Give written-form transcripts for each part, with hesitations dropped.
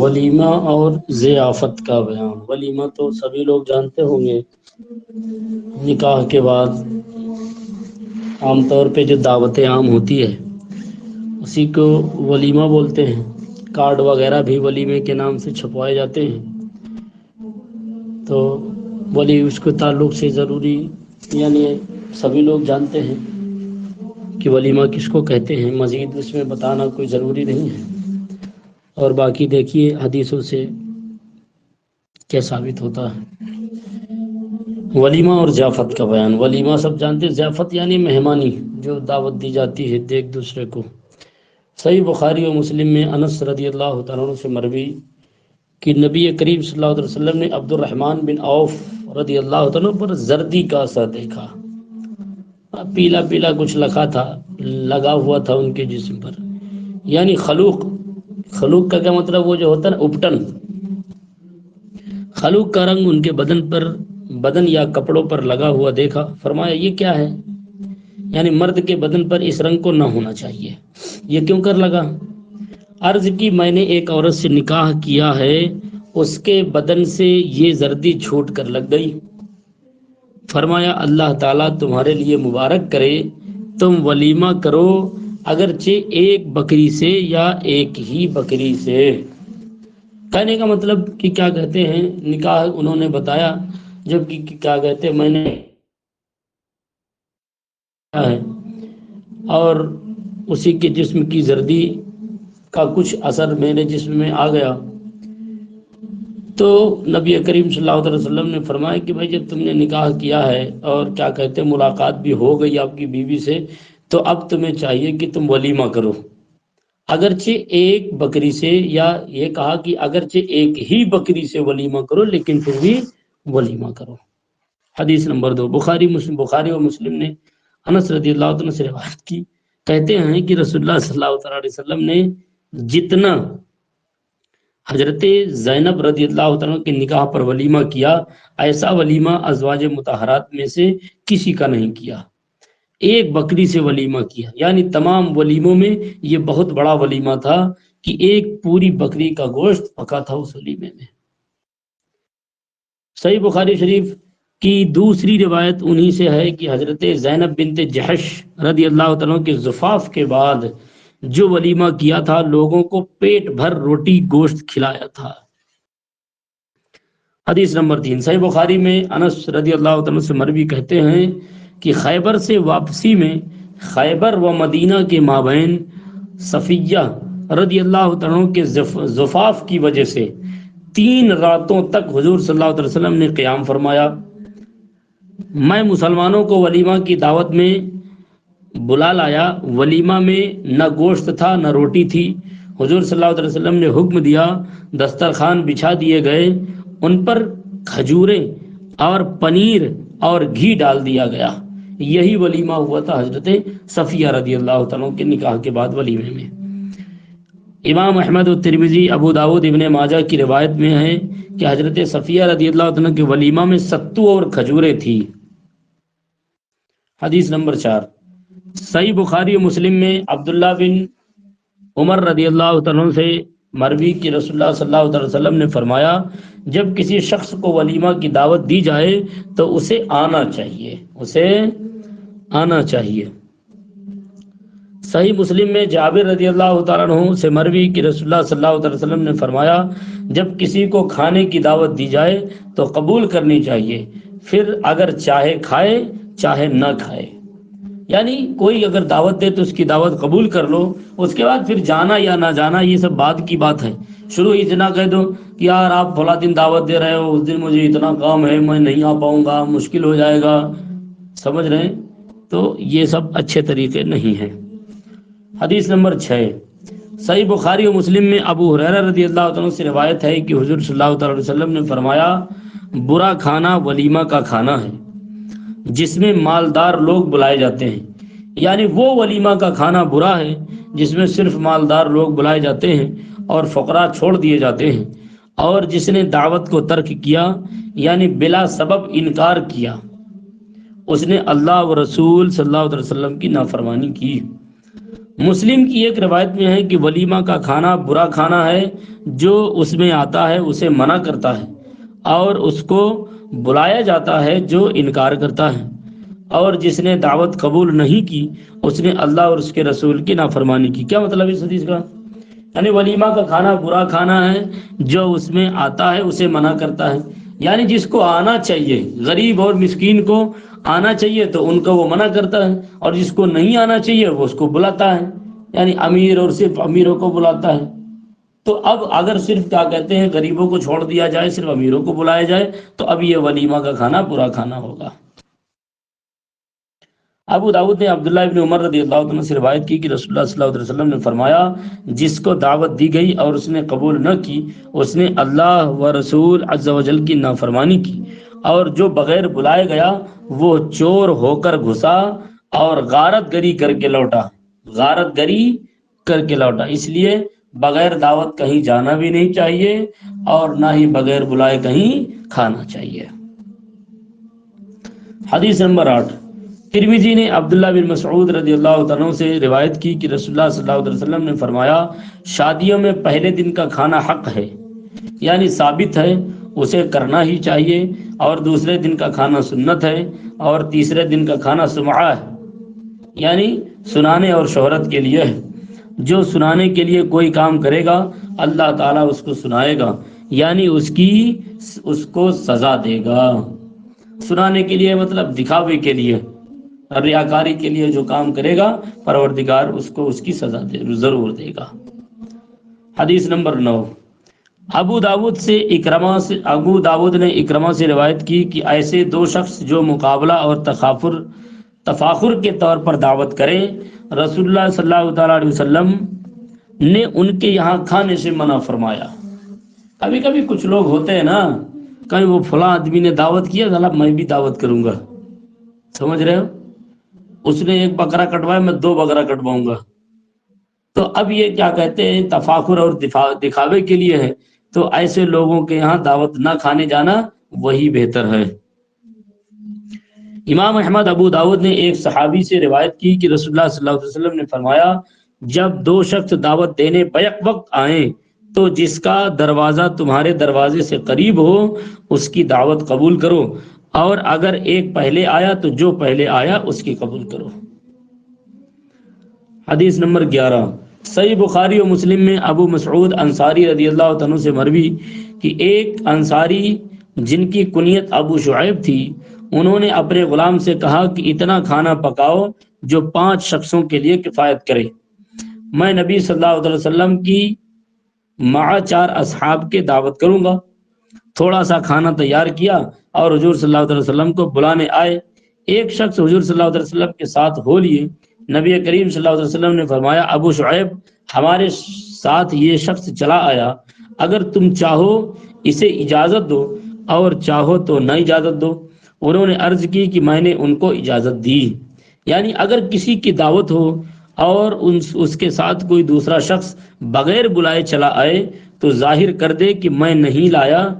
ولیمہ اور ضیافت کا بیان۔ ولیمہ تو سبھی لوگ جانتے ہوں گے، نکاح کے بعد عام طور پہ جو دعوت عام ہوتی ہے اسی کو ولیمہ بولتے ہیں۔ کارڈ وغیرہ بھی ولیمے کے نام سے چھپوائے جاتے ہیں، تو ولی اس کے تعلق سے ضروری، یعنی سبھی لوگ جانتے ہیں کہ ولیمہ کس کو کہتے ہیں، مزید اس میں بتانا کوئی ضروری نہیں ہے۔ اور باقی دیکھیے حدیثوں سے کیا ثابت ہوتا ہے۔ ولیمہ اور ضیافت کا بیان۔ ولیمہ سب جانتے ہیں، ضیافت یعنی مہمانی، جو دعوت دی جاتی ہے ایک دوسرے کو۔ صحیح بخاری و مسلم میں انس رضی اللہ تعالیٰ عنہ سے مروی کہ نبی کریم صلی اللہ علیہ وسلم نے عبد الرحمن بن عوف رضی اللہ تعالیٰ پر زردی کا اثر دیکھا، پیلا پیلا کچھ لگا ہوا تھا ان کے جسم پر، یعنی خلوق کا کیا مطلب، وہ جو ہوتا ہے نا اپٹن، خلوق کا رنگ ان کے بدن یا کپڑوں پر لگا ہوا دیکھا۔ فرمایا یہ کیا ہے، یعنی مرد کے بدن پر اس رنگ کو نہ ہونا چاہیے، یہ کیوں کر لگا؟ عرض کی میں نے ایک عورت سے نکاح کیا ہے، اس کے بدن سے یہ زردی چھوٹ کر لگ گئی۔ فرمایا اللہ تعالیٰ تمہارے لیے مبارک کرے، تم ولیمہ کرو، اگرچہ ایک بکری سے یا ایک ہی بکری سے۔ کہنے کا مطلب کہ کیا کہتے ہیں، نکاح انہوں نے بتایا، جب کہ کیا کہتے ہیں میں نے ہے اور اسی کے جسم کی زردی کا کچھ اثر میرے جسم میں آ گیا، تو نبی کریم صلی اللہ علیہ وسلم نے فرمایا کہ بھائی جب تم نے نکاح کیا ہے اور کیا کہتے ہیں ملاقات بھی ہو گئی آپ کی بیوی سے، تو اب تمہیں چاہیے کہ تم ولیمہ کرو، اگرچہ ایک بکری سے، یا یہ کہا کہ اگرچہ ایک ہی بکری سے ولیمہ کرو لیکن پھر بھی ولیمہ کرو۔ حدیث نمبر 2، بخاری و مسلم نے انس رضی اللہ عنہ سے روایت کی، کہتے ہیں کہ رسول اللہ صلی اللہ علیہ وسلم نے جتنا حضرت زینب رضی اللہ عنہ کے نکاح پر ولیمہ کیا، ایسا ولیمہ ازواج مطہرات میں سے کسی کا نہیں کیا۔ ایک بکری سے ولیمہ کیا، یعنی تمام ولیموں میں یہ بہت بڑا ولیمہ تھا کہ ایک پوری بکری کا گوشت پکا تھا اس ولیمے میں۔ صحیح بخاری شریف کی دوسری روایت انہی سے ہے کہ حضرت زینب بنت جحش رضی اللہ تعالیٰ کے زفاف کے بعد جو ولیمہ کیا تھا، لوگوں کو پیٹ بھر روٹی گوشت کھلایا تھا۔ حدیث نمبر 3، صحیح بخاری میں انس رضی اللہ تعالیٰ سے مروی کہتے ہیں کہ خیبر سے واپسی میں خیبر و مدینہ کے مابین صفیہ رضی اللہ تعالیٰ کے زفاف کی وجہ سے 3 راتوں تک حضور صلی اللہ علیہ وسلم نے قیام فرمایا۔ میں مسلمانوں کو ولیمہ کی دعوت میں بلا لایا، ولیمہ میں نہ گوشت تھا نہ روٹی تھی۔ حضور صلی اللہ علیہ وسلم نے حکم دیا، دسترخوان بچھا دیے گئے، ان پر کھجوریں اور پنیر اور گھی ڈال دیا گیا۔ یہی ولیمہ ہوا تھا حضرت صفیہ رضی اللہ تعالیٰ کے نکاح کے بعد ولیمے میں۔ امام احمد و ترمذی، ابو داود، ابن ماجہ کی روایت میں ہے کہ حضرت صفیہ رضی اللہ عنہ کے ولیمہ میں ستو اور کھجوریں تھی۔ حدیث نمبر 4، صحیح بخاری و مسلم میں عبداللہ بن عمر رضی اللہ عنہ سے مروی کہ رسول اللہ صلی اللہ علیہ وسلم نے فرمایا، جب کسی شخص کو ولیمہ کی دعوت دی جائے تو اسے آنا چاہیے۔ صحیح مسلم میں جابر رضی اللہ تعالیٰ عنہ سے مروی کہ رسول اللہ صلی اللہ علیہ وسلم نے فرمایا، جب کسی کو کھانے کی دعوت دی جائے تو قبول کرنی چاہیے، پھر اگر چاہے کھائے چاہے نہ کھائے، یعنی کوئی اگر دعوت دے تو اس کی دعوت قبول کر لو، اس کے بعد پھر جانا یا نہ جانا یہ سب بعد کی بات ہے۔ شروع اتنا کہہ دو کہ یار آپ فلاں دن دعوت دے رہے ہو، اس دن مجھے اتنا کام ہے میں نہیں آ پاؤں گا، مشکل ہو جائے گا، سمجھ رہے ہیں، تو یہ سب اچھے طریقے نہیں ہیں۔ حدیث نمبر 6، صحیح بخاری و مسلم میں ابو ہریرہ رضی اللہ عنہ سے روایت ہے کہ حضور صلی اللہ تعالی وسلم نے فرمایا برا کھانا ولیمہ کا کھانا ہے جس میں مالدار لوگ بلائے جاتے ہیں، یعنی وہ ولیمہ کا کھانا برا ہے جس میں صرف مالدار لوگ بلائے جاتے ہیں اور فقراء چھوڑ دیے جاتے ہیں، اور جس نے دعوت کو ترک کیا یعنی بلا سبب انکار کیا اس نے اللہ و رسول صلی اللہ علیہ وسلم کی نافرمانی کی۔ مسلم کی ایک روایت میں ہے کہ ولیمہ کا کھانا برا کھانا ہے جو اس میں آتا ہے اسے منع کرتا ہے، اور اس کو بلایا جاتا ہے جو انکار کرتا ہے، اور جس نے دعوت قبول نہیں کی اس نے اللہ اور اس کے رسول کی نافرمانی کی۔ کیا مطلب ہے اس حدیث کا؟ یعنی ولیمہ کا کھانا برا کھانا ہے جو اس میں آتا ہے اسے منع کرتا ہے، یعنی جس کو آنا چاہیے، غریب اور مسکین کو آنا چاہیے تو ان کو وہ منع کرتا ہے، اور جس کو نہیں آنا چاہیے وہ اس کو بلاتا ہے، یعنی امیر اور صرف امیروں کو بلاتا ہے۔ تو اب اگر صرف کیا کہتے ہیں غریبوں کو چھوڑ دیا جائے، صرف امیروں کو بلایا جائے، تو اب یہ ولیمہ کا کھانا برا کھانا ہوگا۔ ابو داؤد نے عبداللہ ابن عمر رضی اللہ عنہ سے روایت کی کہ رسول اللہ صلی اللہ علیہ وسلم نے فرمایا جس کو دعوت دی گئی اور اس نے قبول نہ کی اس نے اللہ و رسول عز و جل کی نافرمانی کی، اور جو بغیر بلائے گیا وہ چور ہو کر گھسا اور غارت گری کر کے لوٹا، غارت گری کر کے لوٹا۔ اس لیے بغیر دعوت کہیں جانا بھی نہیں چاہیے اور نہ ہی بغیر بلائے کہیں کھانا چاہیے۔ حدیث نمبر 8، ترمذی نے عبداللہ بن مسعود رضی اللہ عنہ سے روایت کی کہ رسول اللہ صلی اللہ علیہ وسلم نے فرمایا شادیوں میں پہلے دن کا کھانا حق ہے، یعنی ثابت ہے اسے کرنا ہی چاہیے، اور دوسرے دن کا کھانا سنت ہے، اور تیسرے دن کا کھانا سمعہ ہے، یعنی سنانے اور شہرت کے لیے ہے۔ جو سنانے کے لیے کوئی کام کرے گا اللہ تعالیٰ اس کو سنائے گا، یعنی اس کو سزا دے گا۔ سنانے کے لیے مطلب دکھاوے کے لیے، ریاکاری کے لیے جو کام کرے گا پروردگار اس کو اس کی سزا ضرور دے گا۔ حدیث نمبر 9، ابو داود نے اکرمہ سے روایت کی کہ ایسے دو شخص جو مقابلہ اور تفاخر کے طور پر دعوت کریں رسول اللہ صلی اللہ تعالیٰ علیہ وسلم نے ان کے یہاں کھانے سے منع فرمایا۔ کبھی کبھی کچھ لوگ ہوتے ہیں نا، کہیں وہ فلاں آدمی نے دعوت کیا صاحب میں بھی دعوت کروں گا، سمجھ رہے ہو، اس نے ایک بکرا کٹوایا میں 2 بکرا کٹواؤں گا، تو اب یہ کیا کہتے ہیں تفاخر اور دکھاوے کے لیے ہے، تو ایسے لوگوں کے یہاں دعوت نہ کھانے جانا وہی بہتر ہے۔ امام احمد ابو داود نے ایک صحابی سے روایت کی کہ رسول اللہ صلی اللہ علیہ وسلم نے فرمایا جب 2 شخص دعوت دینے بیک وقت آئیں تو جس کا دروازہ تمہارے دروازے سے قریب ہو اس کی دعوت قبول کرو، اور اگر ایک پہلے آیا تو جو پہلے آیا اس کی قبول کرو۔ حدیث نمبر 11، صحیح بخاری و مسلم میں ابو مسعود انصاری رضی اللہ عنہ سے مروی کہ ایک انصاری جن کی کنیت ابو شعیب تھی انہوں نے اپنے غلام سے کہا کہ اتنا کھانا پکاؤ جو 5 شخصوں کے لیے کفایت کرے۔ میں نبی صلی اللہ علیہ وسلم کی مع 4 اصحاب کے دعوت کروں گا۔ تھوڑا سا کھانا تیار کیا اور حضور صلی اللہ علیہ وسلم کو بلانے آئے۔ ایک شخص حضور صلی اللہ علیہ وسلم کے ساتھ ہو لیے۔ نبی کریم صلی اللہ علیہ وسلم نے فرمایا ابو شعیب ہمارے ساتھ یہ شخص چلا آیا، اگر تم چاہو اسے اجازت دو اور چاہو تو نہ اجازت دو۔ انہوں نے عرض کی کہ میں نے ان کو اجازت دی، یعنی اگر کسی کی دعوت ہو اور اس کے ساتھ کوئی دوسرا شخص بغیر بلائے چلا آئے تو ظاہر کر دے کہ میں نہیں لایا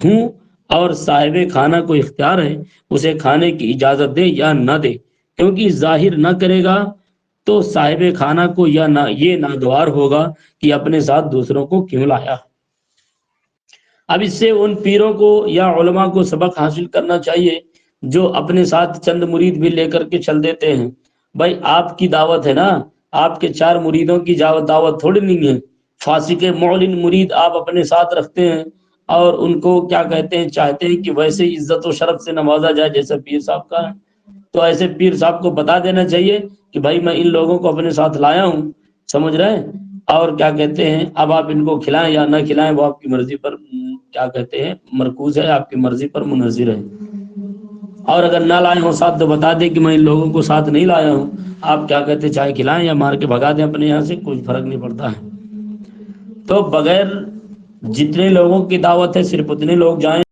ہوں، اور صاحب کھانا کو اختیار ہے اسے کھانے کی اجازت دے یا نہ دے، کیونکہ ظاہر نہ کرے گا تو صاحب کھانا کو یا نہ یہ ناگوار ہوگا کہ اپنے ساتھ دوسروں کو کیوں لایا۔ اب اس سے ان پیروں کو یا علماء کو سبق حاصل کرنا چاہیے جو اپنے ساتھ چند مرید بھی لے کر کے چل دیتے ہیں۔ بھائی آپ کی دعوت ہے نا، آپ کے 4 مریدوں کی دعوت تھوڑی نہیں ہے، فاسق معلن مرید آپ اپنے ساتھ رکھتے ہیں اور ان کو کیا کہتے ہیں چاہتے ہیں کہ ویسے عزت و شرف سے نوازا جائے جیسا پیر صاحب کا ہے، تو ایسے پیر صاحب کو بتا دینا چاہیے کہ بھائی میں ان لوگوں کو اپنے ساتھ لایا ہوں، سمجھ رہے ہیں، اور کیا کہتے ہیں اب آپ ان کو کھلائیں یا نہ کھلائیں وہ آپ کی مرضی پر کیا کہتے ہیں مرکوز ہے، آپ کی مرضی پر منحصر ہے۔ اور اگر نہ لائے ہوں ساتھ تو بتا دیں کہ میں ان لوگوں کو ساتھ نہیں لایا ہوں، آپ کیا کہتے چائے کھلائیں یا مار کے بھگا دیں اپنے یہاں سے، کوئی فرق نہیں پڑتا ہے۔ تو بغیر جتنے لوگوں کی دعوت ہے صرف اتنے لوگ جائیں۔